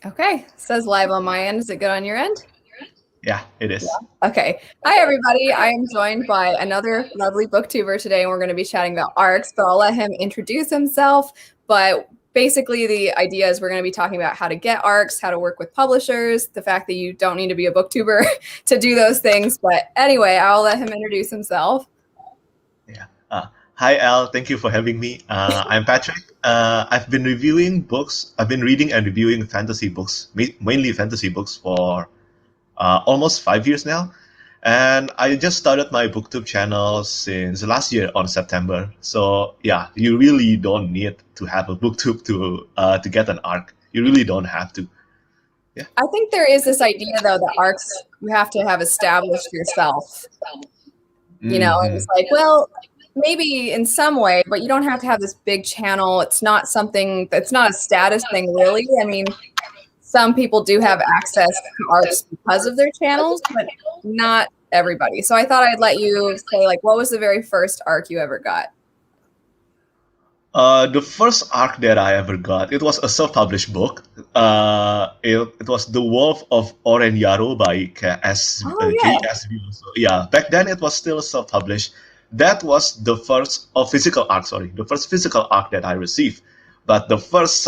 Okay, says live on my end. Is it good on your end? Yeah, it is. Okay. Hi, everybody. I am joined by another lovely booktuber today, and we're going to be chatting about ARCS, but I'll let him introduce himself. But basically, the idea is we're going to be talking about how to get ARCS, how to work with publishers, the fact that you don't need to be a booktuber to do those things. But anyway, I'll let him introduce himself. Yeah. Hi, Al. Thank you for having me. I'm Patrick. I've been reviewing books. I've been reading and reviewing fantasy books, mainly fantasy books, for almost 5 years now. And I just started my booktube channel since last year on September. So yeah, you really don't need to have a booktube to get an arc. You really don't have to. Yeah. I think there is this idea, though, that ARCS you have to have established yourself. And Hmm. it's like, well, maybe in some way, but you don't have to have this big channel. It's not something that's not a status thing, really. I mean, some people do have access to ARCs because of their channels, but not everybody. So I thought I'd let you say, like, what was the very first ARC you ever got? The first arc that I ever got, it was a self-published book. It was The Wolf of Oren by Oh, yeah. KSB. So, yeah, back then it was still self-published. That was the first physical arc. Sorry, the first physical arc that I received. But the first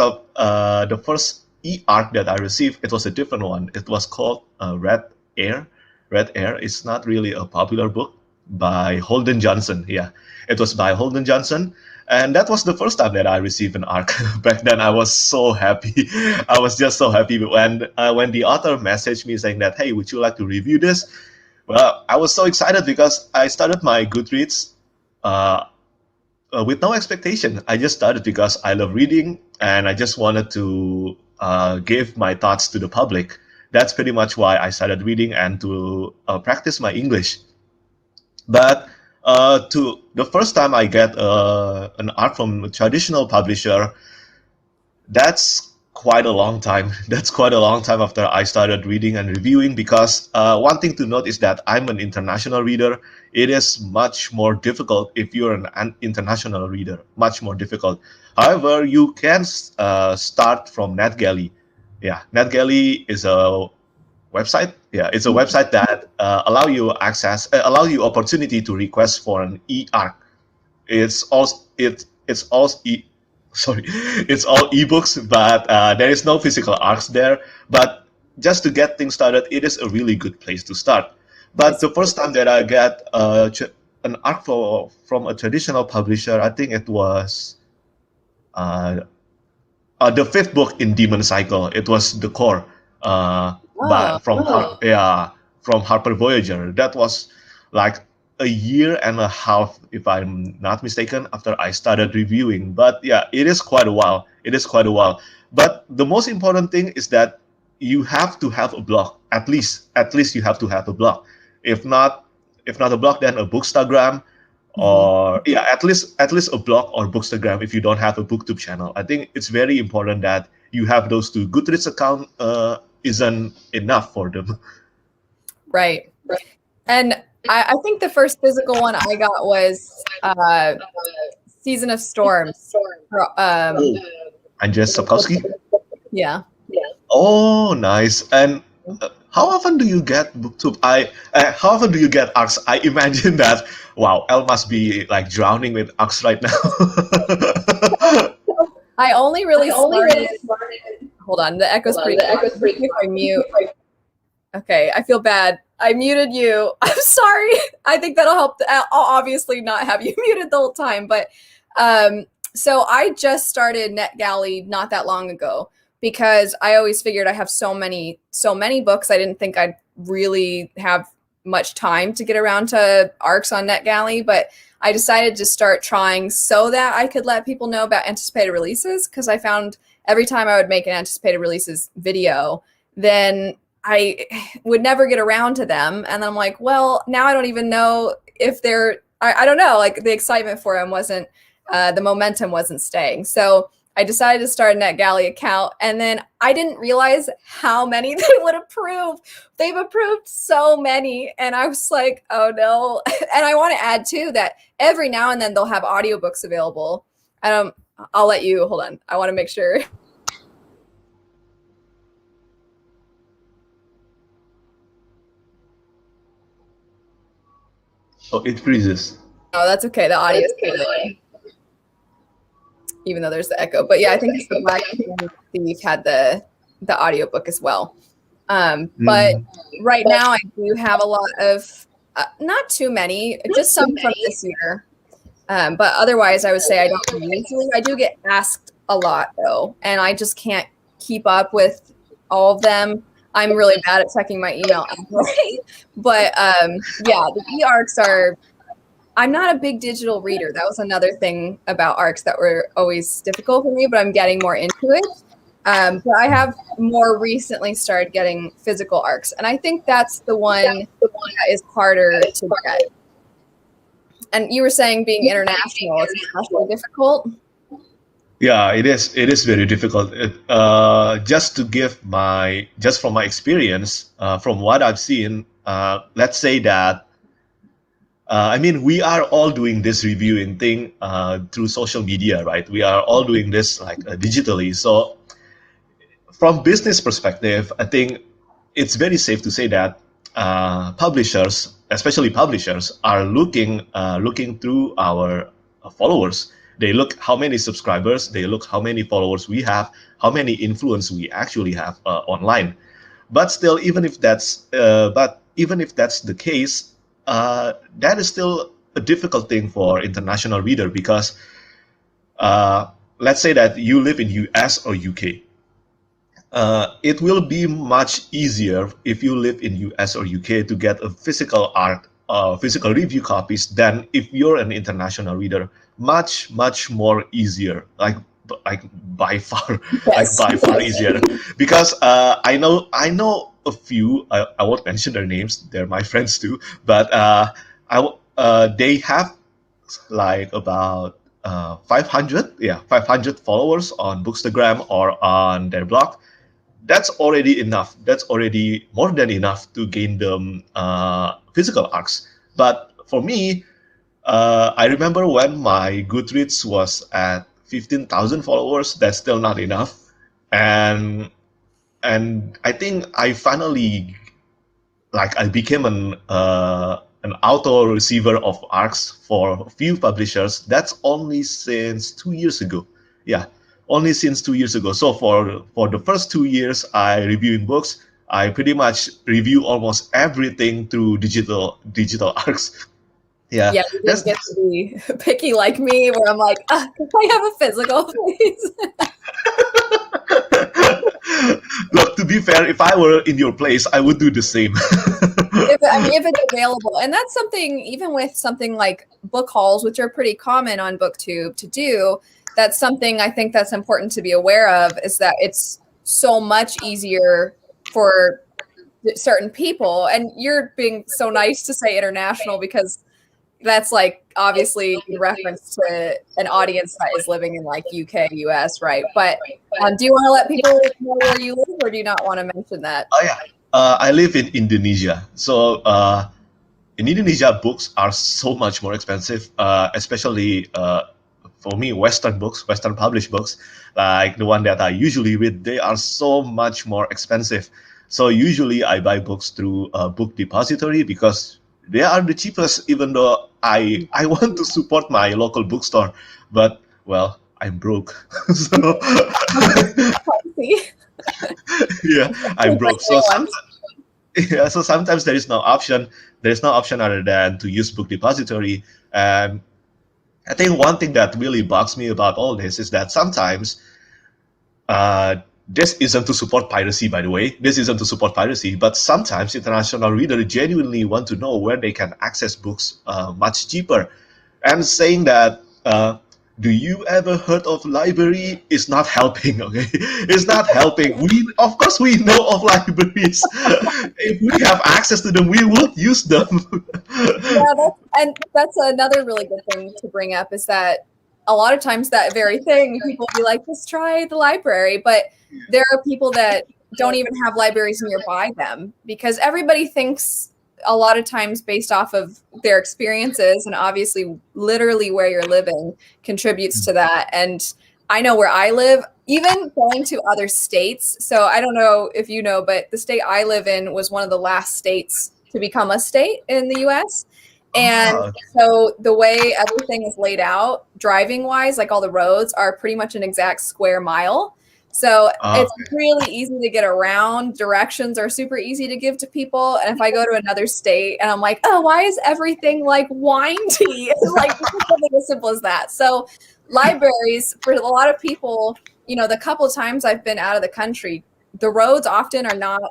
e-arc that I received, it was a different one. It was called Red Air. Red Air is not really a popular book by Holden Johnson. Yeah, it was by Holden Johnson, and that was the first time that I received an arc. Back then, I was so happy. I was just so happy when the author messaged me saying that, "Hey, would you like to review this?" Well, I was so excited because I started my Goodreads uh, with no expectation. I just started because I love reading and I just wanted to give my thoughts to the public. That's pretty much why I started reading and to practice my English. But to the first time I get an art from a traditional publisher, that's quite a long time. That's quite a long time after I started reading and reviewing, because one thing to note is that I'm an international reader. It is much more difficult if you're an international reader, much more difficult. However, you can start from NetGalley. Yeah, NetGalley is a website. Yeah, it's a website that allow you opportunity to request for an e-arc. It's also sorry, it's all ebooks, but there is no physical arcs there. But just to get things started, it is a really good place to start. I But see. the first time that I got an arc from a traditional publisher, I think it was uh, the fifth book in Demon Cycle. It was the core, Oh, from Harper Voyager. That was like a year and a half, if I'm not mistaken, after I started reviewing. But yeah, it is quite a while. It is quite a while. But the most important thing is that you have to have a blog. At least you have to have a blog. If not, if not a blog, then a bookstagram, mhm. or yeah, at least a blog or bookstagram if you don't have a booktube channel. I think it's very important that you have those two. Goodreads account isn't enough for them. Right. And I think the first physical one I got was Season of Storms. Oh, Andrzej Sapkowski. Yeah. Oh, nice. And how often do you get booktube? How often do you get arcs? I imagine that. Wow, Elle must be like drowning with arcs right now. I only really started. Hold on, the echo's pretty good. Let me see if I mute. Okay, I feel bad. I muted you. I'm sorry. I think that'll help. I'll obviously not have you muted the whole time, but um, so I just started NetGalley not that long ago because I always figured I have so many books. I didn't think I'd really have much time to get around to ARCs on NetGalley, but I decided to start trying so that I could let people know about anticipated releases, because I found every time I would make an anticipated releases video, then I would never get around to them. And I'm like, well, now I don't even know if I don't know, like the excitement for them wasn't, the momentum wasn't staying. So I decided to start a NetGalley account. And then I didn't realize how many they would approve. They've approved so many. And I was like, oh no. And I want to add too that every now and then they'll have audiobooks available. I'll let you hold on. I want to make sure. Oh, it freezes. Oh, that's okay. The audio is good, even though there's the echo. But yeah, I think it's the Black Thief had the audiobook as well. But right now I do have a lot of, not too many, just some from this year. But otherwise, I would say I don't usually. I do get asked a lot though, and I just can't keep up with all of them. I'm really bad at checking my email anyway. But yeah, the e-ARCs are. I'm not a big digital reader. That was another thing about ARCs that were always difficult for me, but I'm getting more into it. But I have more recently started getting physical ARCs, and I think that's the one that is harder to get. And you were saying being international is especially difficult. Yeah, it is. It is very difficult. Just from my experience, from what I've seen, let's say that I mean, we are all doing this reviewing thing through social media, right? We are all doing this like digitally. So, from business perspective, I think it's very safe to say that publishers, especially publishers, are looking through our followers. They look how many subscribers, they look how many followers we have, how many influence we actually have online. But still, even if that's the case, that is still a difficult thing for international reader because let's say that you live in US or UK. It will be much easier if you live in US or UK to get a physical physical review copies than if you're an international reader. Much more easier. Like by far, Yes. like by far easier. Because I know a few. I won't mention their names. They're my friends too. But they have like about 500, 500 followers on Bookstagram or on their blog. That's already enough. That's already more than enough to gain them physical ARCs. But for me, I remember when my Goodreads was at 15,000 followers. That's still not enough, and I think I finally I became an auto receiver of ARCs for a few publishers. That's only since 2 years ago. Yeah, only since 2 years ago. So for the first 2 years, I reviewing books. I pretty much review almost everything through digital ARCs. Yeah, Yeah, you didn't get to be picky like me, where I'm like, can I have a physical, please? Look, to be fair, if I were in your place, I would do the same. If it's available, and that's something, even with something like book hauls, which are pretty common on BookTube to do, that's something I think that's important to be aware of, is that it's so much easier for certain people. And you're being so nice to say international, because that's like obviously in reference to an audience that is living in like UK, US, right? But do you want to let people know where you live, or do you not want to mention that? Oh yeah, I live in Indonesia, so in Indonesia, books are so much more expensive, especially for me, Western books, Western published books, like the one that I usually read. They are so much more expensive. So usually I buy books through a book depository because they are the cheapest. Even though I want to support my local bookstore, but well, I'm broke, so yeah, I'm broke. So yeah, so sometimes there is no option. There is no option other than to use book depository. And I think one thing that really bugs me about all this is that sometimes this isn't to support piracy, by the way. This isn't to support piracy, but sometimes international readers genuinely want to know where they can access books much cheaper. And saying that, do you ever heard of library? Is not helping, okay? It's not helping. Of course, we know of libraries. If we have access to them, we would use them. Yeah, that's another really good thing to bring up, is that a lot of times that very thing, people will be like, just try the library. But there are people that don't even have libraries nearby them, because everybody thinks a lot of times based off of their experiences, and obviously literally where you're living contributes to that. And I know where I live, even going to other states. So I don't know if you know, but the state I live in was one of the last states to become a state in the US. And Oh, so the way everything is laid out, driving wise, like all the roads are pretty much an exact square mile. So it's okay. really easy to get around. Directions are super easy to give to people. And if I go to another state and I'm like, oh, why is everything like windy? It's like something as simple as that. So libraries, for a lot of people, the couple of times I've been out of the country, the roads often are not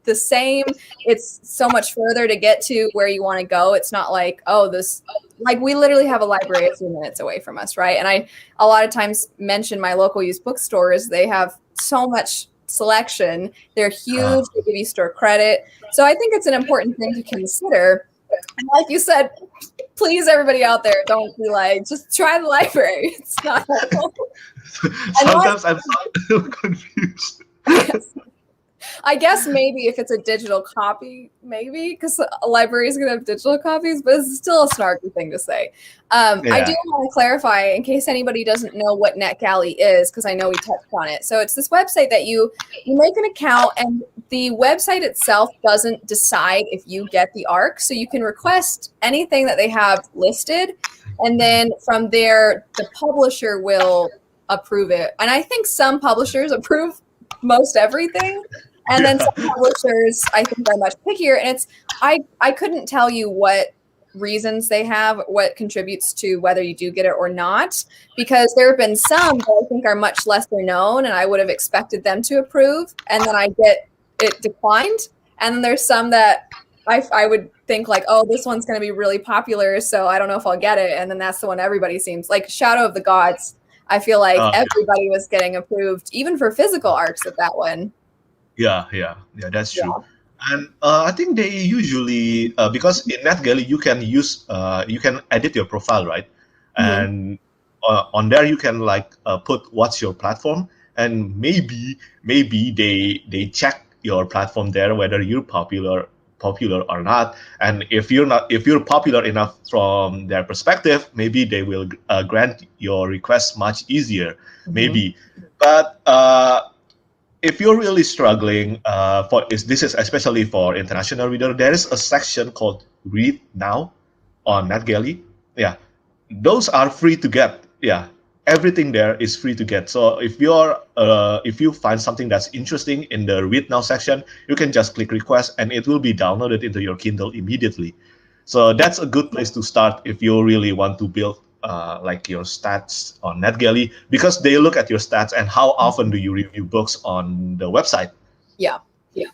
the same. It's so much further to get to where you want to go. It's not like, oh, this, like we literally have a library a few minutes away from us, right? And I a lot of times mention my local used bookstores. They have so much selection. They're Uh, huge. They give you store credit. So I think it's an important thing to consider. And like you said, please, everybody out there, don't be like, just try the library. It's not helpful. sometimes I'm so confused. I guess maybe if it's a digital copy, maybe because a library is going to have digital copies, but it's still a snarky thing to say. I do Yeah. want to clarify in case anybody doesn't know what NetGalley is, because I know we touched on it. So it's this website that you make an account, and the website itself doesn't decide if you get the ARC. So you can request anything that they have listed, and then from there, the publisher will approve it. And I think some publishers approve most everything. And then some publishers, I think, are much pickier. And I couldn't tell you what reasons they have, what contributes to whether you do get it or not, because there have been some that I think are much lesser known, and I would have expected them to approve, and then I get it declined. And then there's some that I would think like, oh, this one's going to be really popular, so I don't know if I'll get it. And then that's the one everybody seems like. Shadow of the Gods, I feel like Uh, everybody was getting approved, even for physical ARCs of that one. yeah, that's Yeah. true. And I think they usually because in NetGalley you can edit your profile, right? Mhm. And on there you can like put what's your platform, and maybe they check your platform there whether you're popular or not. And if you're popular enough from their perspective, maybe they will grant your request much easier, Mhm. maybe. But if you're really struggling this is especially for international reader, there is a section called Read Now on NetGalley. Yeah, those are free to get. Yeah, everything there is free to get. So if you find something that's interesting in the Read Now section, you can just click request and it will be downloaded into your Kindle immediately. So that's a good place to start if you really want to build like your stats on NetGalley, because they look at your stats and how often do you review books on the website. Yeah.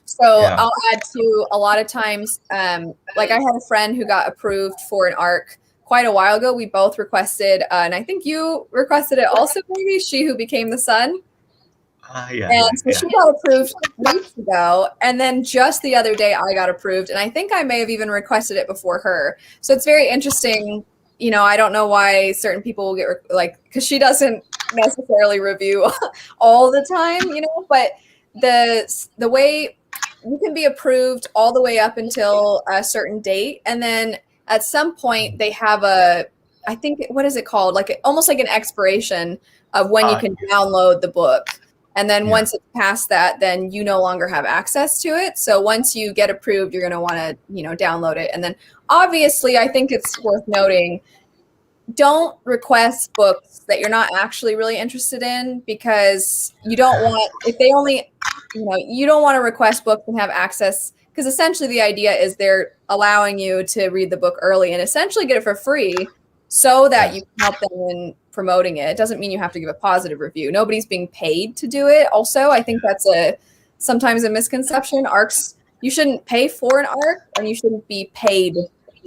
So Yeah. I'll add to a lot of times, like I had a friend who got approved for an ARC quite a while ago. We both requested, and I think you requested it also, maybe She Who Became the Sun. And so Yeah. she got approved weeks ago. And then just the other day, I got approved. And I think I may have even requested it before her. So it's very interesting. I don't know why certain people will get, because she doesn't necessarily review all the time, but the way you can be approved all the way up until a certain date. And then at some point, they have I think, what is it called? Like almost like an expiration of when you can download the book. And then Yeah. once it's past that, then you no longer have access to it. So once you get approved, you're going to want to, download it. And then obviously, I think it's worth noting, don't request books that you're not actually really interested in, because you don't want, if they only, you don't want to request books and have access, because essentially the idea is they're allowing you to read the book early and essentially get it for free so that you Yes. can help them in promoting it. It doesn't mean you have to give a positive review. Nobody's being paid to do it. Also, I think that's sometimes a misconception. ARCs, you shouldn't pay for an ARC, and you shouldn't be paid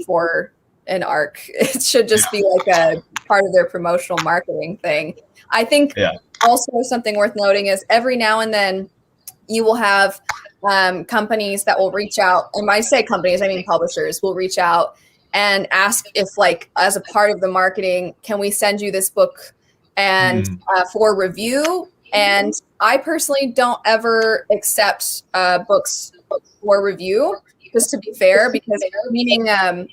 for an ARC. It should just be like a part of their promotional marketing thing. I think Yeah. also something worth noting is every now and then you will have companies that will reach out, and when I say companies, I mean publishers will reach out and ask if, like, as a part of the marketing, can we send you this book and for review? And I personally don't ever accept books for review, just to be fair, because meaning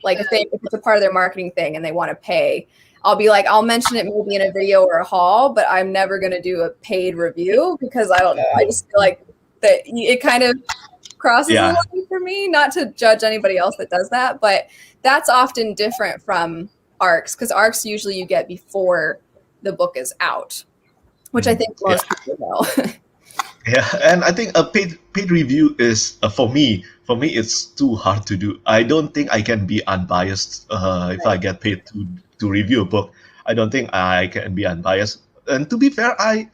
like if it's a part of their marketing thing and they want to pay, I'll be like, I'll mention it maybe in a video or a haul, but I'm never going to do a paid review, because I don't know. I just feel like that it kind of crosses a line for me. Not to judge anybody else that does that, but that's often different from ARCS, because ARCS usually you get before the book is out, which I think most people know. Yeah, and I think a paid review is for me it's too hard to do. I don't think I can be unbiased if I get paid to review a book. I don't think I can be unbiased. And to be fair, I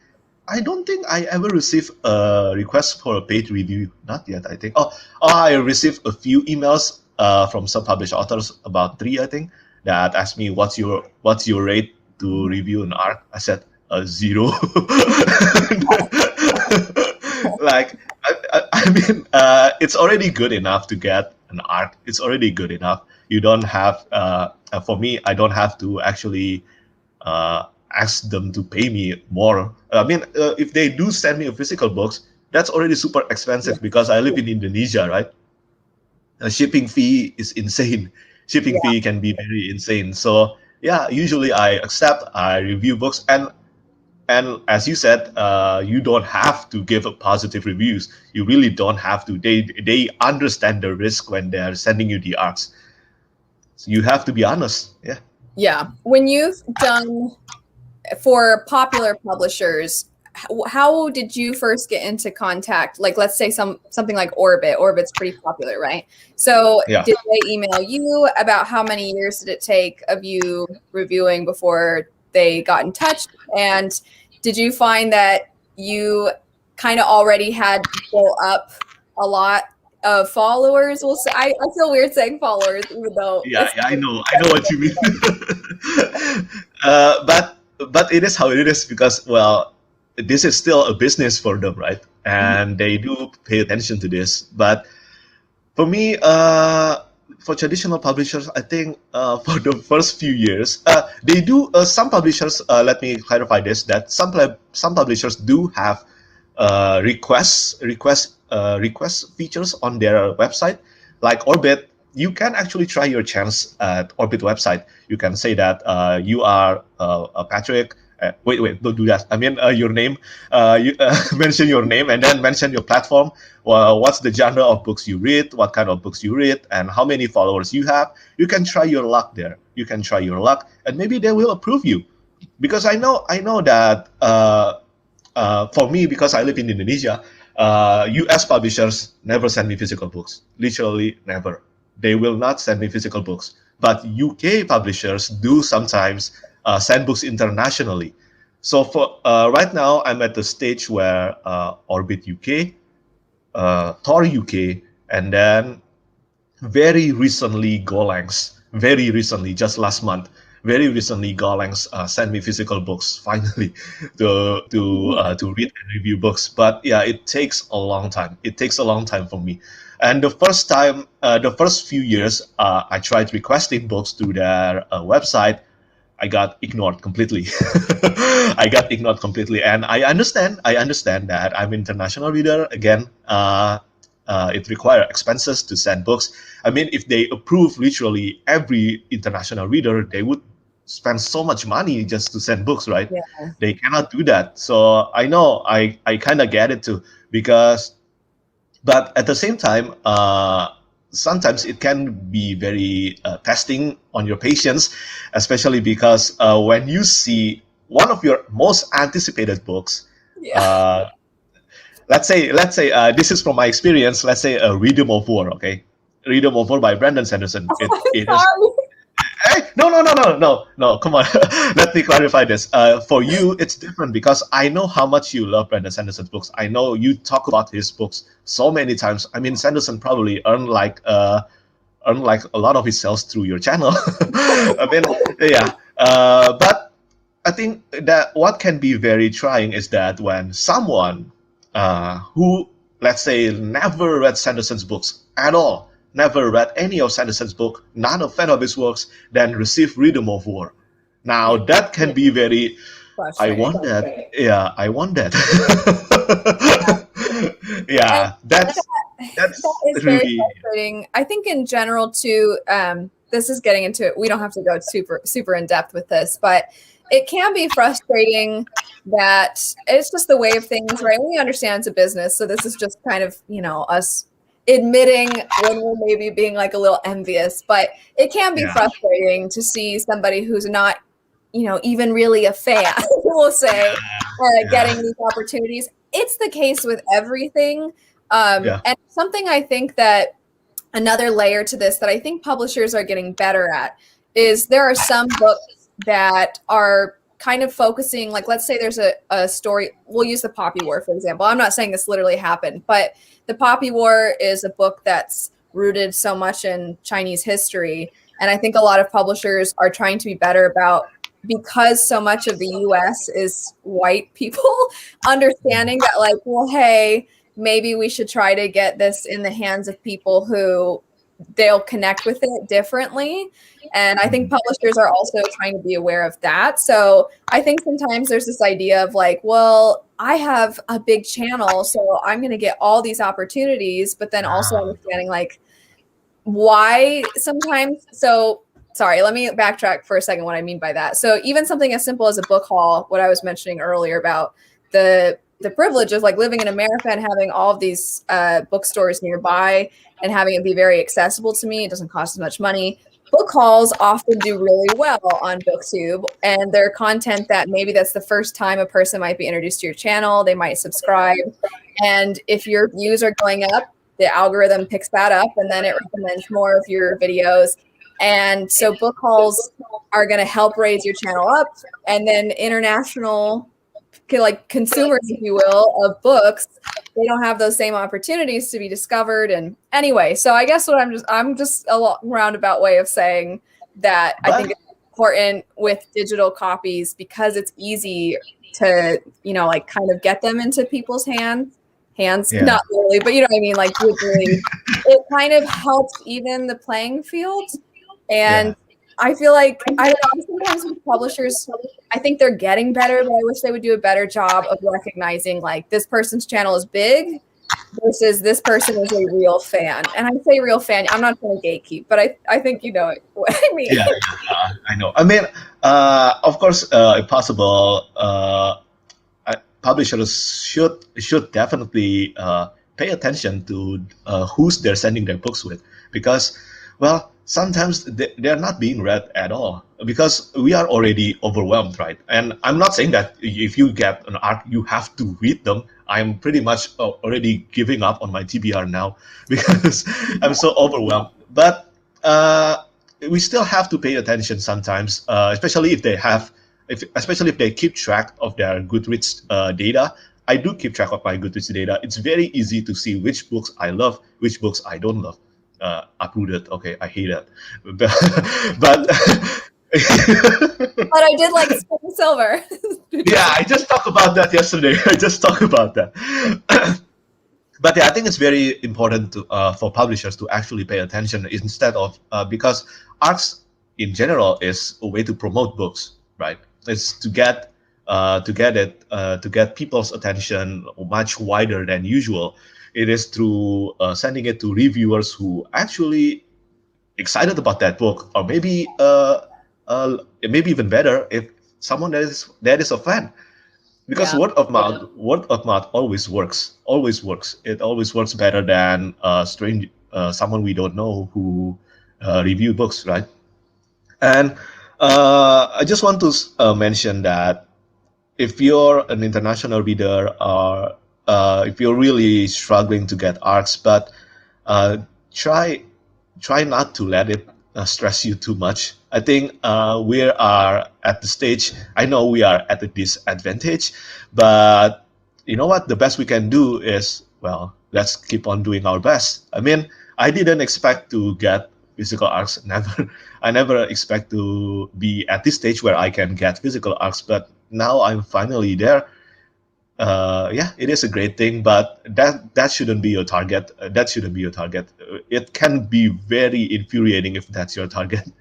don't think I ever received a request for a paid review. Not yet, I think. I received a few emails from some published authors, about 3, I think, that asked me what's your rate to review an ARC. I said 0. Like I mean, it's already good enough to get an ARC. It's already good enough. You don't have for me, I don't have to actually ask them to pay me more. I mean, if they do send me a physical books, that's already super expensive because I live in Indonesia, right? A shipping fee is insane. Shipping fee can be very insane. So yeah, usually I review books, and as you said, you don't have to give positive reviews. You really don't have to. They understand the risk when they're sending you the ARCs. So you have to be honest. Yeah. Yeah. When you've done for popular publishers, how did you first get into contact? Like, let's say something like Orbit. Orbit's pretty popular, right? So did they email you? About how many years did it take of you reviewing before they got in touch? And did you find that you kind of already had built up a lot of followers? Well, I feel weird saying followers, even though I know what you mean. But it is how it is, because, well, this is still a business for them, right? And they do pay attention to this. But for me, for traditional publishers, I think for the first few years, they do. Some publishers, let me clarify this: that some publishers do have request features on their website, like Orbit. You can actually try your chance at Orbit website. You can say that you are Petrik. Wait, don't do that. I mean, your name. You mention your name and then mention your platform. Well, what's the genre of books you read? What kind of books you read? And how many followers you have? You can try your luck there. You can try your luck, and maybe they will approve you. Because I know that for me, because I live in Indonesia, U.S. publishers never send me physical books. Literally never. They will not send me physical books. But UK publishers do sometimes send books internationally. So for right now, I'm at the stage where Orbit UK, Tor UK, and then very recently Golangs. Very recently, just last month. Very recently, Golangs sent me physical books finally to read and review books. But yeah, it takes a long time. It takes a long time for me. And the first few years, I tried requesting books through their website. I got ignored completely. I got ignored completely, and I understand that I'm an international reader. Again, it requires expenses to send books. I mean, if they approve literally every international reader, they would spend so much money just to send books, right? Yeah. They cannot do that. So I know I kind of get it too, because, but at the same time, sometimes it can be very testing on your patience, especially because when you see one of your most anticipated books, let's say this is from my experience. Let's say a Rhythm of War, okay? Rhythm of War by Brandon Sanderson. It is. Hey, no, come on. Let me clarify this. For you, it's different because I know how much you love Brandon Sanderson's books. I know you talk about his books so many times. I mean, Sanderson probably earned like a lot of his sales through your channel. I mean, yeah. But I think that what can be very trying is that when someone who, let's say, never read Sanderson's books at all, never read any of Sanderson's book, not a fan of his works, then receive Rhythm of War. Now that can be very. I want that. Yeah, I want that. Yeah, that is very frustrating. I think in general too. This is getting into it. We don't have to go super in depth with this, but it can be frustrating that it's just the way of things, right? We understand it's a business, so this is just kind of us admitting when we're maybe being like a little envious, but it can be Yeah. frustrating to see somebody who's not, even really a fan, we'll say, getting these opportunities. It's the case with everything. Yeah. And something I think that another layer to this that I think publishers are getting better at is there are some books that are kind of focusing, like, let's say there's a story. We'll use the Poppy War, for example. I'm not saying this literally happened, but the Poppy War is a book that's rooted so much in Chinese history. And I think a lot of publishers are trying to be better about, because so much of the US is white people, understanding that, like, well, hey, maybe we should try to get this in the hands of people who they'll connect with it differently. And I think publishers are also trying to be aware of that. So I think sometimes there's this idea of like, well, I have a big channel, so I'm going to get all these opportunities, but then also understanding like why sometimes. So sorry, let me backtrack for a second what I mean by that. So even something as simple as a book haul, what I was mentioning earlier about the privilege of like living in America and having all of these bookstores nearby and having it be very accessible to me. It doesn't cost as much money. Book hauls often do really well on BookTube, and they're content that maybe that's the first time a person might be introduced to your channel. They might subscribe. And if your views are going up, the algorithm picks that up and then it recommends more of your videos. And so book hauls are going to help raise your channel up. And then international, like consumers, if you will, of books, they don't have those same opportunities to be discovered. And anyway, so I guess what I'm just a long roundabout way of saying that I think it's important with digital copies because it's easy to, like kind of get them into people's hands, not literally, but you know what I mean? Like literally, it kind of helps even the playing field. And I feel like, I don't know, sometimes with publishers, I think they're getting better, but I wish they would do a better job of recognizing like this person's channel is big versus this person is a real fan. And I say real fan, I'm not trying to gatekeep, but I think you know what I mean. Yeah, I know. I mean, of course, if possible, publishers should definitely pay attention to who's they're sending their books with, because, well, sometimes they're not being read at all because we are already overwhelmed, right? And I'm not saying that if you get an ARC, you have to read them. I'm pretty much already giving up on my TBR now because I'm so overwhelmed. But we still have to pay attention sometimes, especially if they have, especially if they keep track of their Goodreads data. I do keep track of my Goodreads data. It's very easy to see which books I love, which books I don't love. Uprooted. Okay, I hate that. But but I did like Spring Silver. Yeah, I just talked about that yesterday. I just talked about that. But yeah, I think it's very important to, for publishers to actually pay attention instead of because ARCS in general is a way to promote books, right? It's to get people's attention much wider than usual. It is through sending it to reviewers who actually excited about that book, or maybe even better, if someone that is a fan, because word of mouth always works. It always works better than someone we don't know who review books, right? And I just want to mention that if you're an international reader, or if you're really struggling to get ARCs, but try not to let it stress you too much. I think we are at the stage. I know we are at a disadvantage, but you know what? The best we can do is, well, let's keep on doing our best. I mean, I didn't expect to get physical ARCs. I never expect to be at this stage where I can get physical ARCs, but now I'm finally there. Yeah, it is a great thing, but that shouldn't be your target. That shouldn't be your target. It can be very infuriating if that's your target.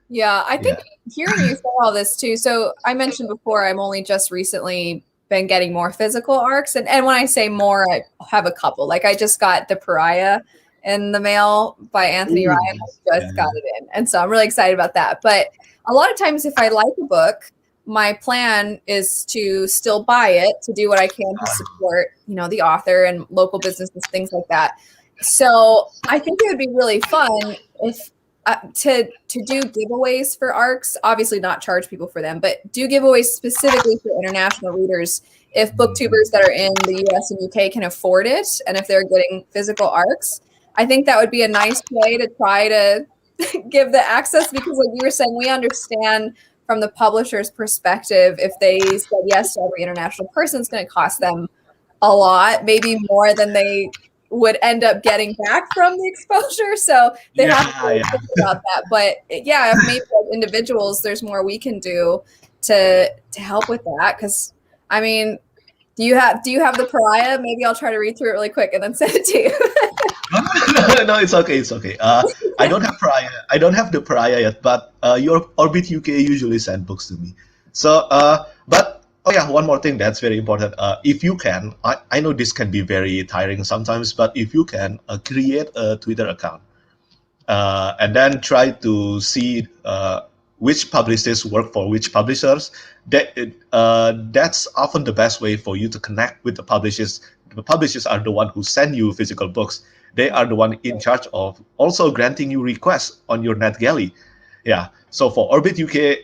Yeah, I think hearing you say all this too. So I mentioned before, I'm only just recently been getting more physical ARCs. And when I say more, I have a couple. Like I just got The Pariah in the mail by Anthony Ryan. I just got it in. And so I'm really excited about that. But a lot of times if I like a book, my plan is to still buy it, to do what I can to support, the author and local businesses, things like that. So I think it would be really fun if to do giveaways for ARCs. Obviously, not charge people for them, but do giveaways specifically for international readers. If booktubers that are in the US and UK can afford it, and if they're getting physical ARCs, I think that would be a nice way to try to give the access, because like you were saying, we understand from the publisher's perspective, if they said yes to every international person, it's going to cost them a lot, maybe more than they would end up getting back from the exposure. So they have to really think about that. But yeah, if maybe as individuals, there's more we can do to help with that. Because I mean, do you have the pariah? Maybe I'll try to read through it really quick and then send it to you. No, it's okay. It's okay. I don't have pariah. I don't have the pariah yet, but your Orbit UK usually send books to me. So, but oh yeah, one more thing that's very important. If you can, I know this can be very tiring sometimes, but if you can, create a Twitter account and then try to see which publishers work for which publishers. That's often the best way for you to connect with the publishers. The publishers are the one who send you physical books. They are the one in charge of also granting you requests on your NetGalley. Yeah. So for Orbit UK,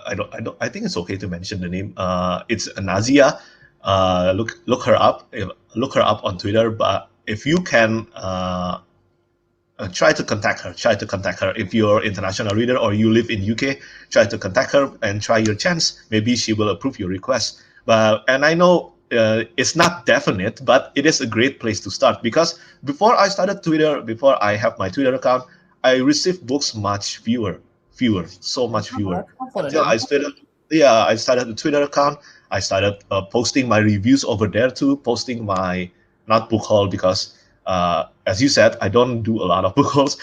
I think it's okay to mention the name. It's Nazia. Look her up. Look her up on Twitter. But if you can, try to contact her. Try to contact her. If you're an international reader or you live in UK, try to contact her and try your chance. Maybe she will approve your request. And I know it's not definite, but it is a great place to start, because before I started Twitter, before I have my Twitter account, I received books much fewer, so much fewer. Until I started the Twitter account. I started posting my reviews over there too, posting my not book haul, because as you said, I don't do a lot of book hauls.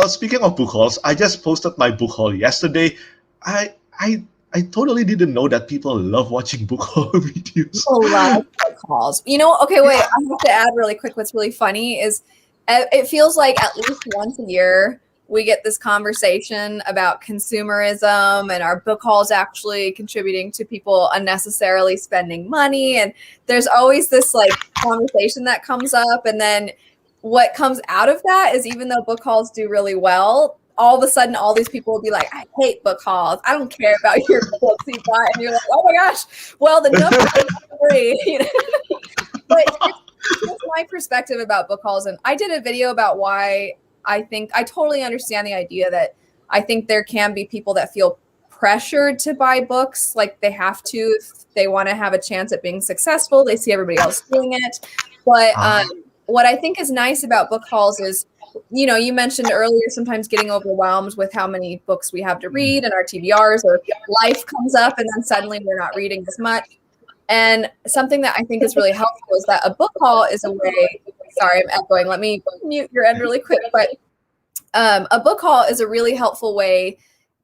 Speaking of book hauls, I just posted my book haul yesterday. I totally didn't know that people love watching book haul videos. A lot of book hauls. Okay, wait, I have to add really quick. What's really funny is it feels like at least once a year we get this conversation about consumerism and our book hauls actually contributing to people unnecessarily spending money. And there's always this like conversation that comes up. And then what comes out of that is, even though book hauls do really well, all of a sudden all these people will be like, I hate book hauls. I don't care about your books you buy. And you're like, oh my gosh, well, the number is 3. But that's my perspective about book hauls. And I did a video about why I totally understand the idea that I think there can be people that feel pressured to buy books, like they have to if they want to have a chance at being successful. They see everybody else doing it. But what I think is nice about book hauls is, you mentioned earlier sometimes getting overwhelmed with how many books we have to read and our TBRs, or life comes up and then suddenly we're not reading as much. And something that I think is really helpful is that a book haul is a way. Sorry, I'm echoing. Let me mute your end really quick. But a book haul is a really helpful way,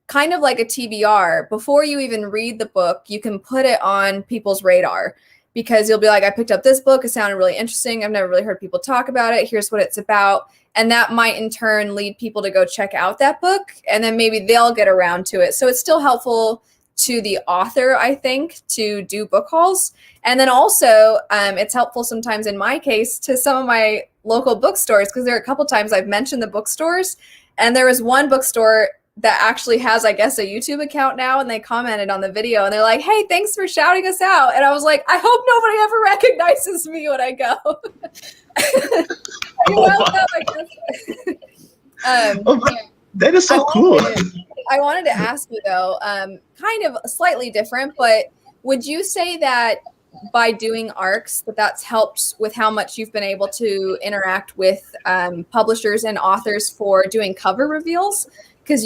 kind of like a TBR. Before you even read the book, you can put it on people's radar, because you'll be like, I picked up this book. It sounded really interesting. I've never really heard people talk about it. Here's what it's about. And that might in turn lead people to go check out that book. And then maybe they'll get around to it. So it's still helpful to the author, I think, to do book hauls. And then also it's helpful sometimes, in my case, to some of my local bookstores, because there are a couple times I've mentioned the bookstores. And there was one bookstore that actually has, I guess, a YouTube account now, and they commented on the video and they're like, hey, thanks for shouting us out. And I was like, I hope nobody ever recognizes me when I go. You're welcome, I guess. That is so cool. I wanted to ask you though, kind of slightly different, but would you say that by doing ARCS, that's helped with how much you've been able to interact with publishers and authors for doing cover reveals? Because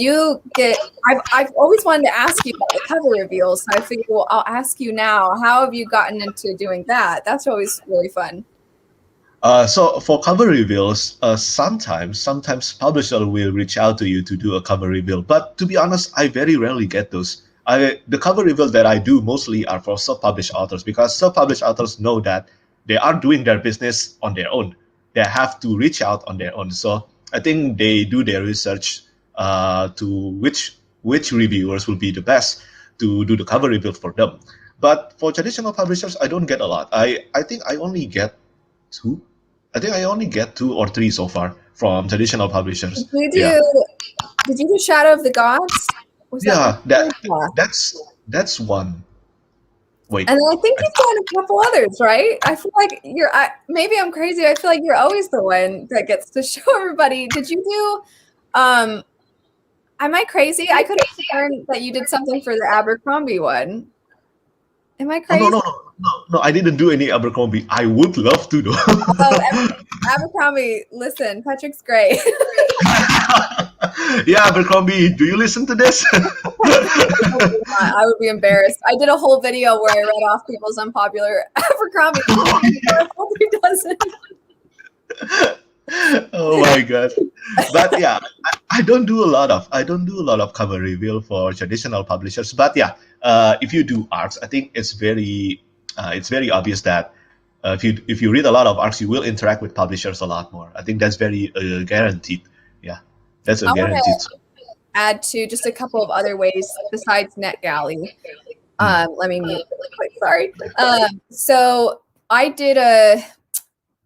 I've always wanted to ask you about the cover reveals, so I figured, well, I'll ask you now. How have you gotten into doing that? That's always really fun. So for cover reveals, sometimes publisher will reach out to you to do a cover reveal. But to be honest, I very rarely get those. The cover reveals that I do mostly are for self-published authors, because self-published authors know that they are doing their business on their own. They have to reach out on their own. So I think they do their research to which reviewers will be the best to do the cover reveal for them. But for traditional publishers, I don't get a lot. I think I only get two. I think I only get 2 or 3 so far from traditional publishers. Did Yeah, you do Shadow of the Gods? Was yeah, that yeah. that's one. Wait, And then I think I, you've done a couple others, right? I feel like maybe I'm crazy. I feel like you're always the one that gets to show everybody. Did you do am I crazy? I could have sworn that you did something for the Abercrombie one. Am I oh no, crazy? no, no, no, no! I didn't do any Abercrombie. I would love to do. Oh, Abercrombie, listen, Petrik's great. Yeah, Abercrombie, do you listen to this? I would be embarrassed. I did a whole video where I read off people's unpopular Abercrombie. He doesn't. Oh my god! But yeah, I don't do a lot of cover reveal for traditional publishers. But yeah, if you do ARCS, I think it's very obvious that if you read a lot of ARCS, you will interact with publishers a lot more. I think that's very guaranteed. Yeah, that's a I want guaranteed. to add to just a couple of other ways besides NetGalley. Let me mute really quick. Sorry. So I did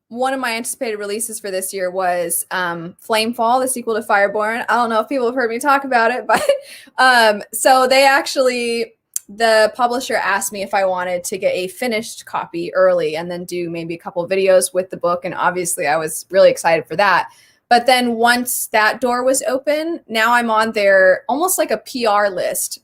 one of my anticipated releases for this year was Flamefall, the sequel to Fireborn. I don't know if people have heard me talk about it, but so the publisher asked me if I wanted to get a finished copy early and then do maybe a couple of videos with the book. And obviously I was really excited for that. But then once that door was open, now I'm on their almost like a PR list.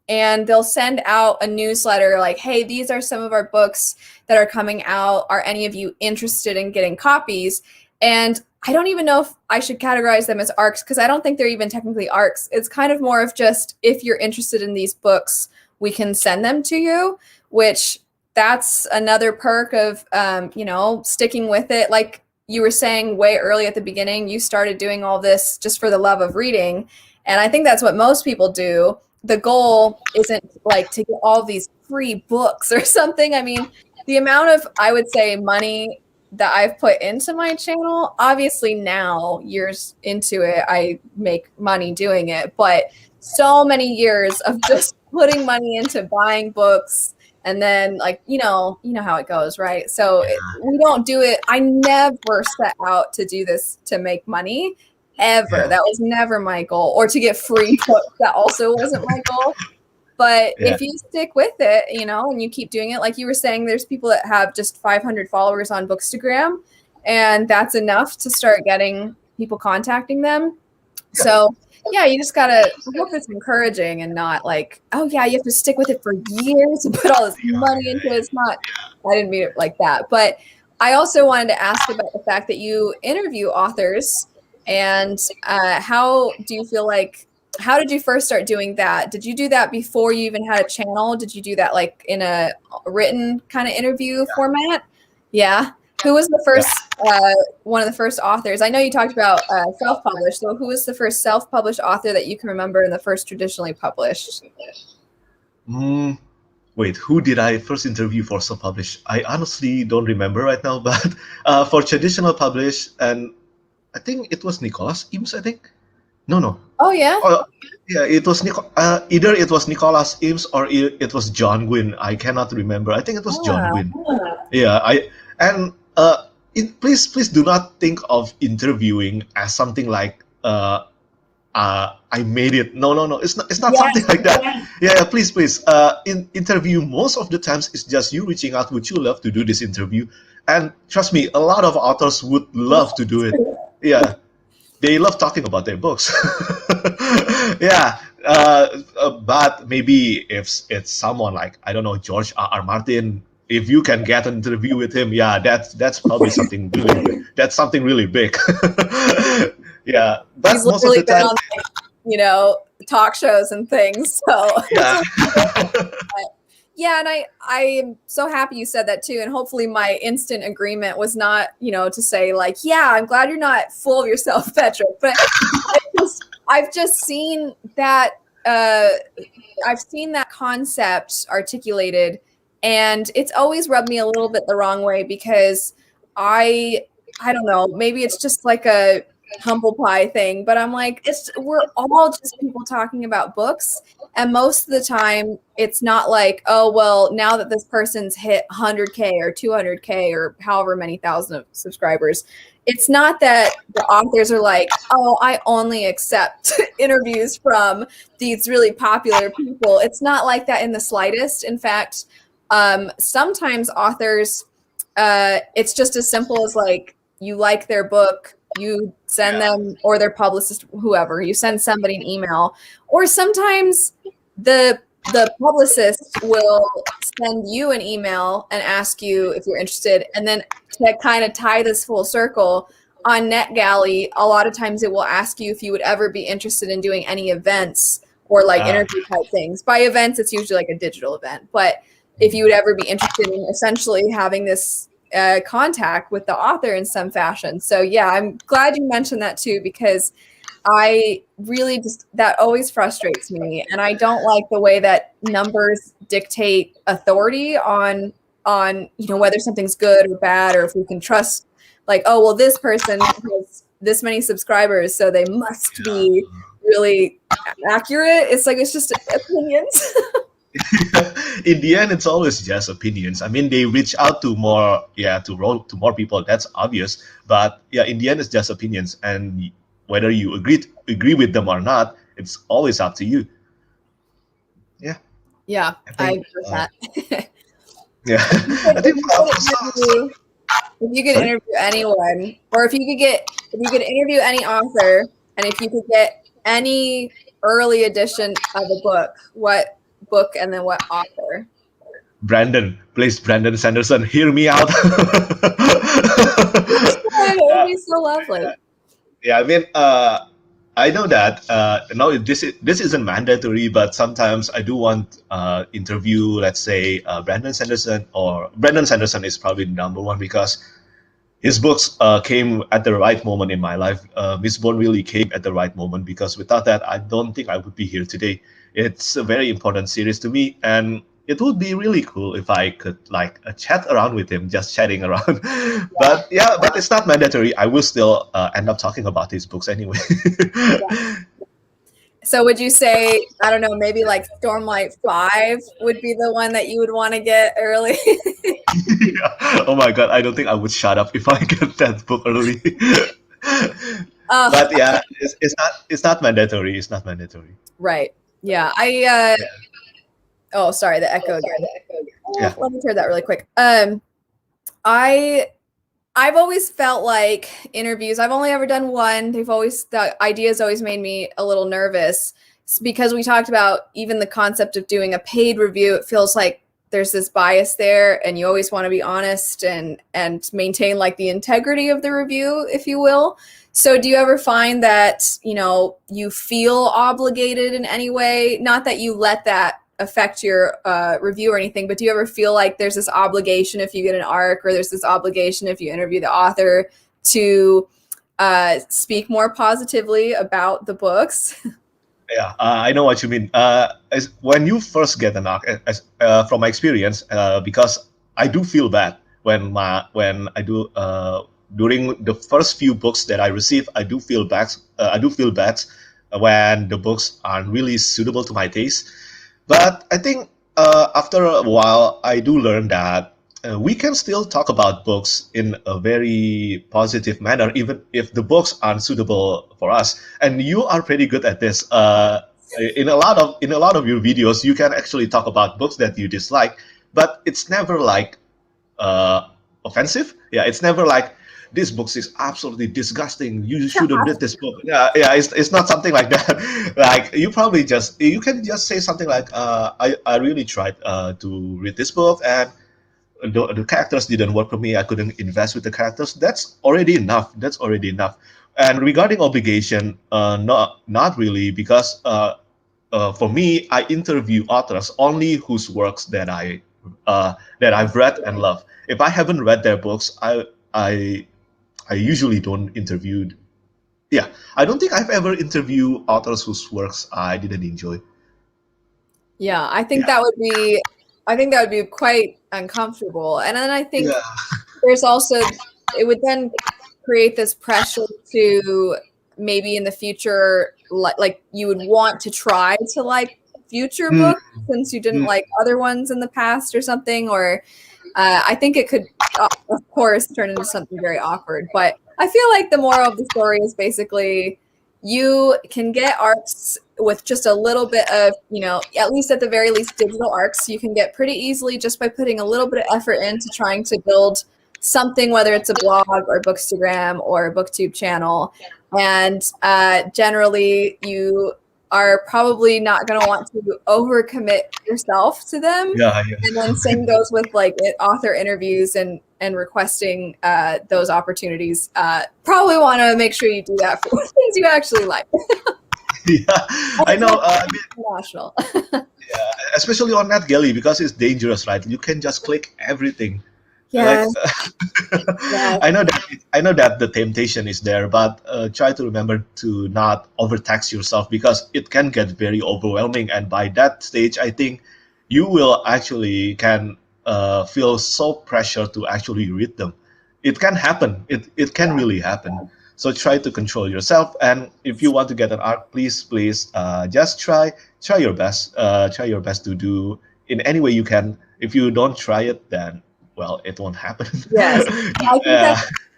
And they'll send out a newsletter like, hey, these are some of our books that are coming out. Are any of you interested in getting copies? And I don't even know if I should categorize them as ARCs because I don't think they're even technically ARCs. It's kind of more of just, if you're interested in these books, we can send them to you, which that's another perk of, sticking with it. Like you were saying way early at the beginning, you started doing all this just for the love of reading. And I think that's what most people do. The goal isn't like to get all these free books or something. I mean, the amount of, I would say, money that I've put into my channel, obviously now, years into it, I make money doing it, but so many years of just putting money into buying books and then you know how it goes, right? So we don't do it. I never set out to do this to make money. Ever. Yeah. That was never my goal. Or to get free books. That also wasn't my goal. But if you stick with it, and you keep doing it, like you were saying, there's people that have just 500 followers on Bookstagram, and that's enough to start getting people contacting them. So yeah, you just gotta, I hope it's encouraging and not like, oh yeah, you have to stick with it for years and put all this money into it. It's not, I didn't mean it like that. But I also wanted to ask about the fact that you interview authors. And how do you feel like, how did you first start doing that? Did you do that before you even had a channel? Did you do that like in a written kind of interview format? Yeah. Who was the first, one of the first authors? I know you talked about self-published. So who was the first self-published author that you can remember and the first traditionally published? Wait, who did I first interview for self-published? I honestly don't remember right now, but for traditional published, and I think it was Nicholas Eames, I think. No. Oh, yeah? Yeah, it was either it was Nicholas Eames or it was John Gwynn. I cannot remember. I think it was John Gwynn. Yeah, please do not think of interviewing as something like I made it. No. It's not something like that. Yeah, please. Interview most of the times it's just you reaching out. Would you love to do this interview? And trust me, a lot of authors would love to do it. Yeah, they love talking about their books. Yeah, but maybe if it's someone like, I don't know, George R.R. Martin, if you can get an interview with him, yeah, that's probably something really big. That's something really big. Yeah, but he's most of the time, on, talk shows and things. So yeah. Yeah, and I'm so happy you said that too. And hopefully my instant agreement was not, to say like, yeah, I'm glad you're not full of yourself, Petrik. But I've just seen that concept articulated, and it's always rubbed me a little bit the wrong way because I don't know, maybe it's just like humble pie thing, but I'm like, we're all just people talking about books. And most of the time it's not like, oh, well, now that this person's hit 100K or 200K or however many thousand of subscribers, it's not that the authors are like, oh, I only accept interviews from these really popular people. It's not like that in the slightest. In fact, sometimes authors, it's just as simple as like, you like their book, you send them, or their publicist, whoever, you send somebody an email, or sometimes the publicist will send you an email and ask you if you're interested. And then to kind of tie this full circle, on NetGalley, a lot of times it will ask you if you would ever be interested in doing any events or like interview type things. By events, it's usually like a digital event, but if you would ever be interested in essentially having this contact with the author in some fashion. So yeah, I'm glad you mentioned that too, because I really just, that always frustrates me. And I don't like the way that numbers dictate authority on, whether something's good or bad, or if we can trust, like, oh, well, this person has this many subscribers, so they must be really accurate. It's like, it's just opinions. In the end, it's always just opinions. I mean, they reach out to more, to more people. That's obvious. But yeah, in the end, it's just opinions, and whether you agree with them or not, it's always up to you. Yeah. Yeah, I agree with that. Yeah, I think if you could interview anyone, or if you could interview any author, and if you could get any early edition of a book, what book and then what author? Brandon, please, Brandon Sanderson, hear me out. It would be so lovely. Yeah, I mean, I know that no, this isn't mandatory, but sometimes I do want interview, let's say, Brandon Sanderson, or Brandon Sanderson is probably number one because his books came at the right moment in my life. Miss Bone really came at the right moment, because without that, I don't think I would be here today. It's a very important series to me, and it would be really cool if I could like chat around with him, just chatting around. But yeah, but it's not mandatory. I will still end up talking about his books anyway. So would you say, I don't know, maybe like Stormlight 5 would be the one that you would want to get early? Yeah. Oh my God, I don't think I would shut up if I get that book early. But yeah, it's not mandatory. It's not mandatory. Right. Yeah. Oh, sorry, the echo again. Yeah. Let me turn that really quick. I've always felt like interviews, I've only ever done one. The ideas always made me a little nervous. It's because we talked about even the concept of doing a paid review. It feels like there's this bias there, and you always want to be honest and maintain like the integrity of the review, if you will. So do you ever find that, you feel obligated in any way? Not that you let that affect your review or anything, but do you ever feel like there's this obligation if you get an ARC, or there's this obligation if you interview the author to speak more positively about the books? Yeah, I know what you mean. When you first get an ARC, from my experience, because I do feel bad when I do during the first few books that I receive, I do feel bad. When the books aren't really suitable to my taste. But I think after a while, I do learn that we can still talk about books in a very positive manner, even if the books aren't suitable for us. And you are pretty good at this. In a lot of your videos, you can actually talk about books that you dislike, but it's never like offensive. Yeah, it's never like, this book is absolutely disgusting, you shouldn't read this book. Yeah, it's not something like that. Like, you can just say something like, I really tried to read this book, and the characters didn't work for me. I couldn't invest with the characters. That's already enough. And regarding obligation, not really, because for me, I interview authors only whose works that I've read and love. If I haven't read their books, I usually don't interview. Yeah, I don't think I've ever interviewed authors whose works I didn't enjoy. Yeah, I think that would be quite uncomfortable. And then I think there's also, it would then create this pressure to maybe in the future, like you would want to try to like future books since you didn't like other ones in the past or something, or I think it could, of course, turn into something very awkward. But I feel like the moral of the story is basically you can get ARCS with just a little bit of, at least at the very least, digital ARCS. You can get pretty easily just by putting a little bit of effort into trying to build something, whether it's a blog or Bookstagram or a BookTube channel. And generally, you are probably not going to want to overcommit yourself to them. Yeah. And then same goes with like author interviews and requesting those opportunities. Probably want to make sure you do that for things you actually like. Yeah, I know. International. Yeah, especially on NetGalley because it's dangerous, right? You can just click everything. Yeah. Yes. I know that the temptation is there, but try to remember to not overtax yourself because it can get very overwhelming. And by that stage, I think you will actually can feel so pressure to actually read them. It can happen. It can really happen. So try to control yourself. And if you want to get an ARC, please, just try your best. Try your best to do in any way you can. If you don't try it, then well, it won't happen. Yes.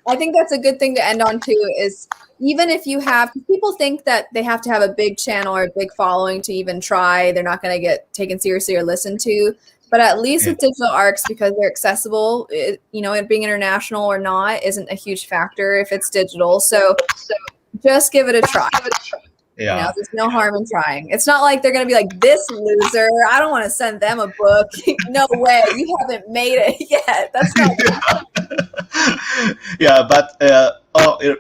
I think that's a good thing to end on too, is even if you have, people think that they have to have a big channel or a big following to even try, they're not going to get taken seriously or listened to. But at least with digital ARCs, because they're accessible, it being international or not isn't a huge factor if it's digital. So just give it a try. Yeah. There's no harm in trying. It's not like they're going to be like, this loser, I don't want to send them a book. No way. You haven't made it yet. That's not Yeah, but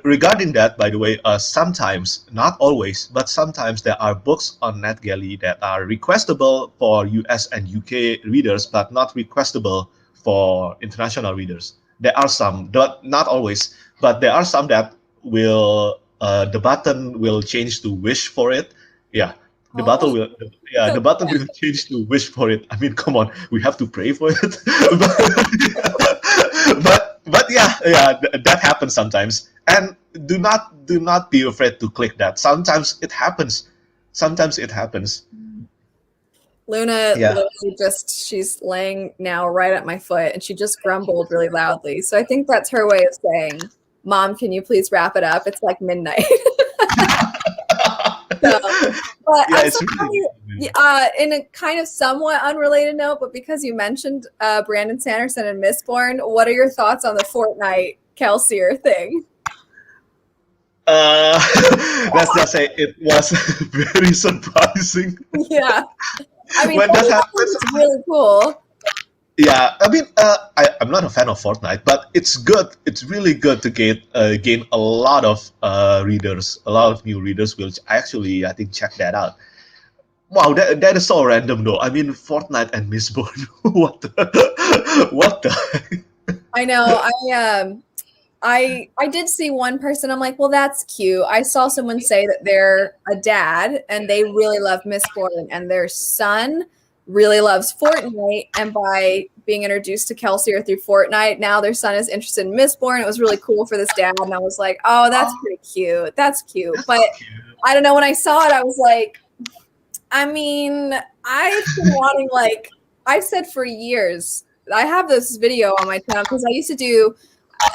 regarding that, by the way, sometimes, not always, but sometimes there are books on NetGalley that are requestable for US and UK readers, but not requestable for international readers. There are some, not always, but there are some that will the button will change to wish for it. Yeah, the button will change to wish for it. I mean, come on, we have to pray for it. but yeah, that happens sometimes. And do not be afraid to click that. Sometimes it happens. Luna she's laying now right at my foot, and she just grumbled really loudly. So I think that's her way of saying, Mom, can you please wrap it up? It's like midnight. In a kind of somewhat unrelated note, but because you mentioned Brandon Sanderson and Mistborn, what are your thoughts on the Fortnite Kelsier thing? Let's just say it was very surprising. Yeah. I mean, it's really cool. Yeah, I mean, I'm not a fan of Fortnite, but it's good. It's really good to gain a lot of readers, a lot of new readers. Will actually, I think, check that out. Wow, that is so random, though. I mean, Fortnite and Mistborn. What the? I know. I did see one person. I'm like, well, that's cute. I saw someone say that they're a dad and they really love Mistborn, and their son really loves Fortnite, and by being introduced to Kelsier through Fortnite, now their son is interested in Mistborn. It was really cool for this dad, and I was like, oh, that's pretty cute. That's cute. But I don't know, when I saw it, I was like, I mean, I've been wanting, like, I've said for years, I have this video on my channel because I used to do,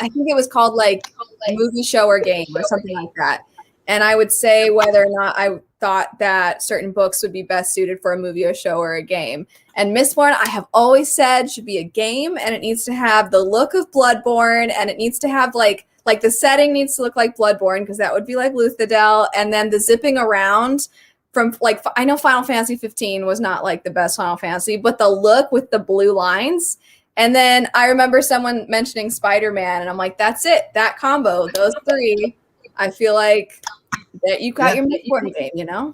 I think it was called like movie show or game or something like that. And I would say whether or not I thought that certain books would be best suited for a movie, a show, or a game. And Mistborn, I have always said, should be a game, and it needs to have the look of Bloodborne, and it needs to have like the setting needs to look like Bloodborne, because that would be like Luthadel, and then the zipping around from, like, I know Final Fantasy 15 was not like the best Final Fantasy, but the look with the blue lines. And then I remember someone mentioning Spider-Man, and I'm like, that's it, that combo, those three. I feel like that you got your Mistborn game, you know?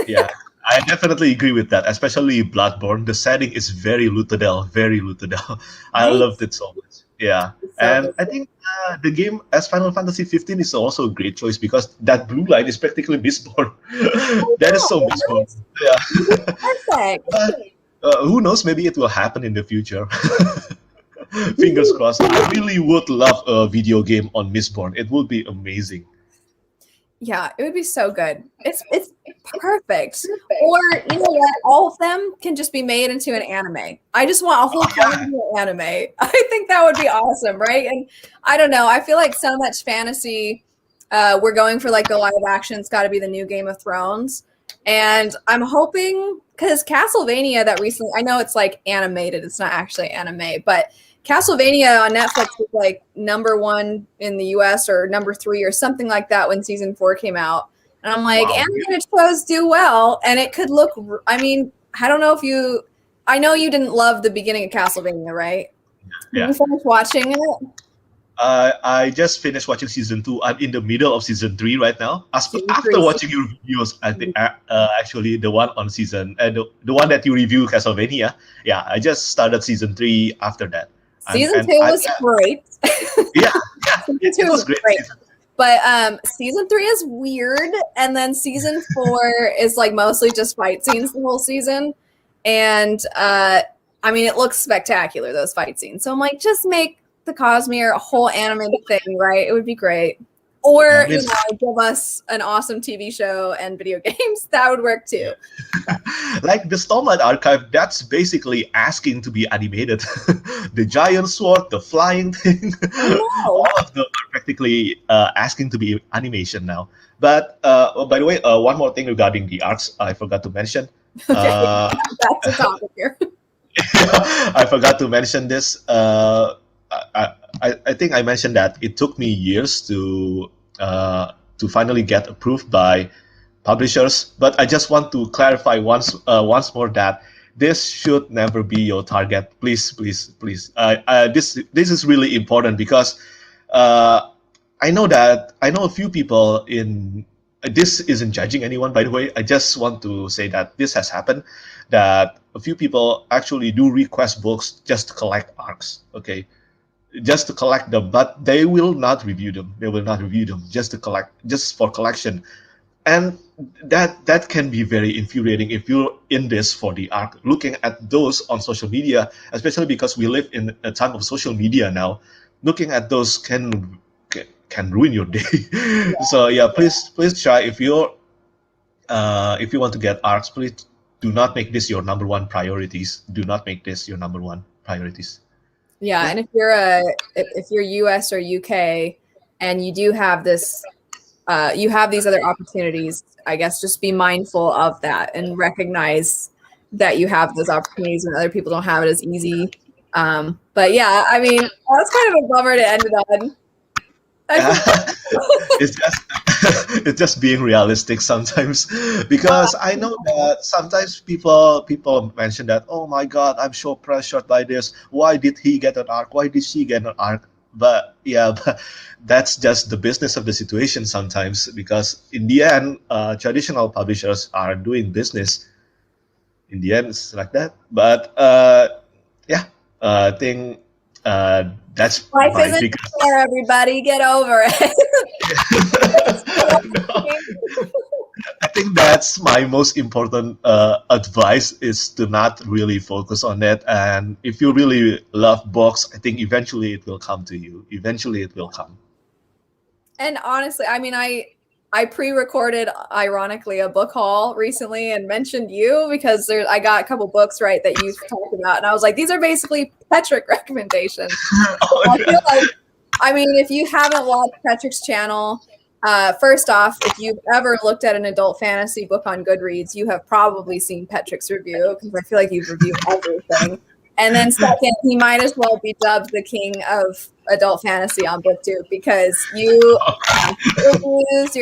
Yeah, I definitely agree with that, especially Bloodborne. The setting is very Luthadel, very Luthadel. I loved it so much. Yeah, and I think the game as Final Fantasy 15 is also a great choice because that blue line is practically Mistborn. That is so Mistborn. Yeah. Perfect. Who knows? Maybe it will happen in the future. Fingers crossed. I really would love a video game on Mistborn. It would be amazing. Yeah, it would be so good. It's perfect. Or you know what? All of them can just be made into an anime. I just want a whole anime. I think that would be awesome, right? And I don't know. I feel like so much fantasy. We're going for like the live action. It's got to be the new Game of Thrones, and I'm hoping because Castlevania that recently. I know it's like animated. It's not actually anime, but Castlevania on Netflix was like #1 in the US or #3 or something like that when season 4 came out. And I'm like, animated shows do well, and it could look. I mean, I don't know if you. I know you didn't love the beginning of Castlevania, right? Yeah. Did you finish watching it? I just finished watching season 2. I'm in the middle of season 3 right now. After watching your videos, I think actually the one on season, the one that you review Castlevania. Yeah, I just started season 3 after that. Season 2 was great. Yeah, Season 2 was great. But season 3 is weird, and then season 4 is like mostly just fight scenes the whole season. And I mean, it looks spectacular, those fight scenes. So I'm like, just make the Cosmere a whole animated thing, right? It would be great. Or you know, give us an awesome TV show and video games. That would work too. Like the Stormlight Archive, that's basically asking to be animated. The giant sword, the flying thing, all of them are practically asking to be animation now. But by the way, one more thing regarding the ARCS, I forgot to mention. That's a topic here. I forgot to mention this. I think I mentioned that it took me years to finally get approved by publishers, but I just want to clarify once more that this should never be your target. Please. This is really important because I know a few people in. This isn't judging anyone, by the way. I just want to say that this has happened, that a few people actually do request books just to collect ARCs, okay? Just to collect them, but they will not review them. They will not review them just to collect, just for collection. And that can be very infuriating if you're in this for the ARC, looking at those on social media, especially because we live in a time of social media now. Looking at those can ruin your day. So yeah, please try, if you want to get ARCs, please do not make this your #1 priorities. Do not make this your #1 priorities. Yeah, and if you're US or UK and you do have this, you have these other opportunities, I guess just be mindful of that and recognize that you have those opportunities and other people don't have it as easy. But yeah, I mean, that's kind of a bummer to end it on. It's just being realistic sometimes, because I know that sometimes people mention that, oh my god, I'm so pressured by this. Why did he get an ARC? Why did she get an ARC? But yeah, but that's just the business of the situation sometimes, because in the end, traditional publishers are doing business. In the end, it's like that. But yeah, I think that's life isn't fair, everybody. Get over it. I think that's my most important advice, is to not really focus on it. And if you really love books, I think eventually it will come to you. Eventually it will come. And honestly, I mean, I pre-recorded, ironically, a book haul recently and mentioned you because I got a couple books, right, that you talked about. And I was like, these are basically Petrik recommendations. I feel like, I mean, if you haven't watched Petrik's channel, first off, if you've ever looked at an adult fantasy book on Goodreads, you have probably seen Petrik's review, because I feel like you've reviewed everything. And then second, he might as well be dubbed the king of adult fantasy on BookTube, because you're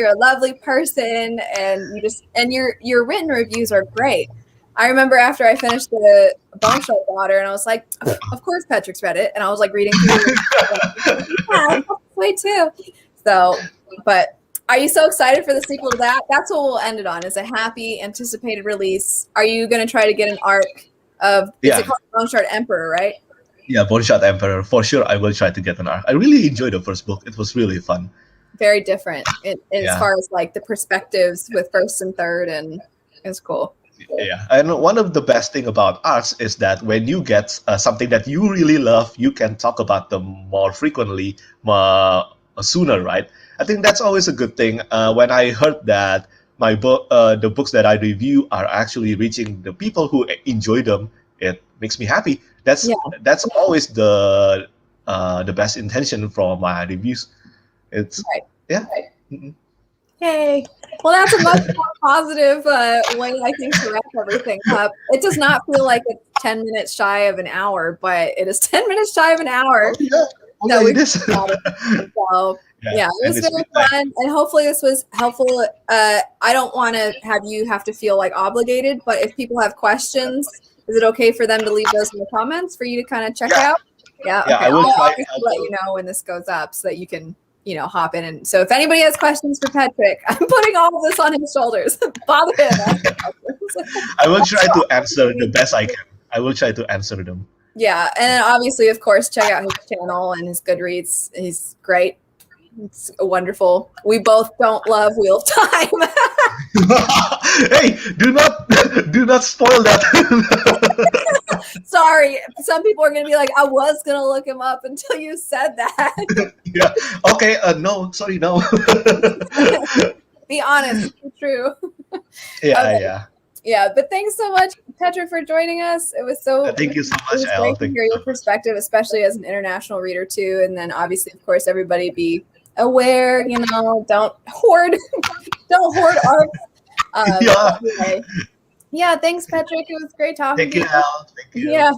a lovely person, and your written reviews are great. I remember after I finished the Bombshell Daughter, and I was like, of course Petrik's read it, and I was like reading through it. Yeah, way too. So, but are you so excited for the sequel to that? That's what we'll end it on, is a happy anticipated release. Are you going to try to get an arc of, is it called Bone Shard Emperor, right? Yeah, Bone Shard Emperor. For sure, I will try to get an arc. I really enjoyed the first book. It was really fun. Very different as far as like the perspectives with first and third, and it's cool. Yeah, and one of the best thing about ARCS is that when you get something that you really love, you can talk about them more frequently, sooner, right? I think that's always a good thing. When I heard that my book, the books that I review, are actually reaching the people who enjoy them, it makes me happy. Yeah. That's always the best intention for my reviews. It's Right. yeah. Mhm. Hey, well, that's a much more positive way, I think, to wrap everything up. It does not feel like it's 10 minutes shy of an hour, but it is 10 minutes shy of an hour. Oh yeah, So it is. so, yeah, it and was it's very midnight. fun, and hopefully this was helpful. I don't want to have you have to feel like obligated, but if people have questions, is it okay for them to leave those in the comments for you to kind of check Yeah, out? Yeah, yeah. okay. I will I'll try. obviously let you know when this goes up so that you can, hop in. And so if anybody has questions for Petrik, I'm putting all of this on his shoulders. Bother him. I will try to answer the best I can. I will try to answer them. Yeah, and then obviously, of course, check out his channel and his Goodreads. He's great. It's wonderful. We both don't love Wheel of Time. Hey, do not spoil that. Sorry, some people are gonna be like, I was gonna look him up until you said that. Yeah. Okay. No. Sorry. No. Be honest. It's true. Yeah. Okay. Yeah. Yeah, but thanks so much, Petrik, for joining us. It was Thank you so it much, was Al. great to Thank hear you your so much. perspective, especially as an international reader too. And then obviously, of course, everybody be aware. Don't hoard, don't hoard art. Yeah. Anyway. Yeah, thanks, Petrik. It was great talking Thank to you, you. Al. Thank you. Yeah.